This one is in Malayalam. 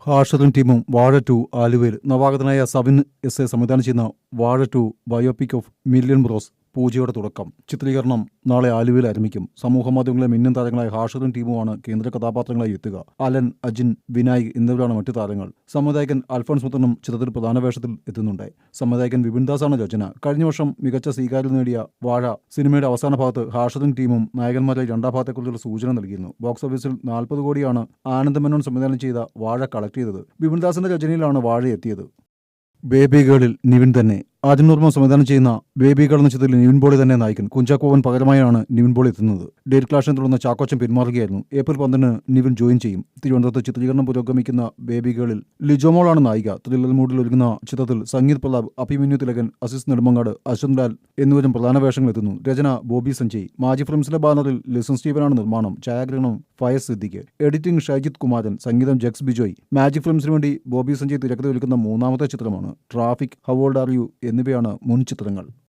ഹാഷറും ടീമും വാഴ 2 ആലുവയിൽ നവാഗതനായ സവിൻ എസ് സംവിധാനം ചെയ്യുന്ന വാഴ 2 ബയോപിക് ഓഫ് മില്യൺ ബ്രോസ് പൂജയോടെ തുടക്കം. ചിത്രീകരണം നാളെ ആലുവയിൽ ആരംഭിക്കും. സമൂഹമാധ്യമങ്ങളിലെ മിന്നും താരങ്ങളായ ഹാഷറും ടീമുമാണ് കേന്ദ്ര കഥാപാത്രങ്ങളായി എത്തുക. അലൻ, അജിൻ, വിനായക് എന്നിവരാണ് മറ്റു താരങ്ങൾ. സംവിധായകൻ അൽഫോൺസ് പുത്രനും ചിത്രത്തിൽ പ്രധാന വേഷത്തിൽ എത്തുന്നുണ്ട്. സംവിധായകൻ വിപിൻദാസാണ് രചന. കഴിഞ്ഞ വർഷം മികച്ച സ്വീകാര്യത നേടിയ വാഴ സിനിമയുടെ അവസാന ഭാഗത്ത് ഹാഷറും ടീമും നായകന്മാരായി രണ്ടാം ഭാഗത്തെക്കുറിച്ചുള്ള സൂചന നൽകിയിരുന്നു. ബോക്സ് ഓഫീസിൽ 40 കോടിയാണ് ആനന്ദ് മേനോൻ സംവിധാനം ചെയ്ത വാഴ കളക്ട് ചെയ്തത്. വിപിൻദാസിന്റെ രചനയിലാണ് വാഴ എത്തിയത്. ബേബി ഗേളിൽ നിവിൻ തന്നെ. ആദ്യം നോർമ സംവിധാനം ചെയ്യുന്ന ബേബി ഗേൾ എന്ന ചിത്രത്തിൽ നിവിൻ പോളി തന്നെ നായകൻ. കുഞ്ചാക്കോവൻ പകരമായാണ് നിവിൻ പോളി എത്തുന്നത്. ഡേറ്റ് ക്ലാഷിനെ തുടർന്ന് ചാക്കോച്ചൻ പിന്മാറുകയായിരുന്നു. ഏപ്രിൽ 12 നിവിൻ ജോയിൻ ചെയ്യും. തിരുവനന്തപുരത്ത് ചിത്രീകരണം പുരോഗമിക്കുന്ന ബേബി ഗേളിൽ ലിജോമോളാണ് നായിക. ത്രില്ലർ മൂഡിൽ ഒരുങ്ങുന്ന ചിത്രത്തിൽ സംഗീത് പ്രതാപ്, അഭിമന്യു തിലകൻ, അസീസ് നെടുമങ്ങാട്, അശ്വന്ത് ലാൽ എന്നിവരും പ്രധാന വേഷങ്ങൾ എത്തുന്നു. രചന ബോബി സഞ്ജയ്. മാജി ഫിലിംസിന്റെ ബാനറിൽ ലിസൺ സ്റ്റീവനാണ് നിർമ്മാണം. ഛായാഗ്രഹണം ഫയസ് സിദ്ദിഖ്. എഡിറ്റിംഗ് ഷൈജിത് കുമാരൻ. സംഗീതം ജക്സ് ബിജോയ്. മാജിക് ഫിലിംസിന് വേണ്ടി ബോബി സഞ്ജയ് തിരക്കഥ ഒരുക്കുന്ന മൂന്നാമത്തെ ചിത്രമാണ്. Traffic, how old are you എന്നിവയാണ് മുൻ ചിത്രങ്ങൾ.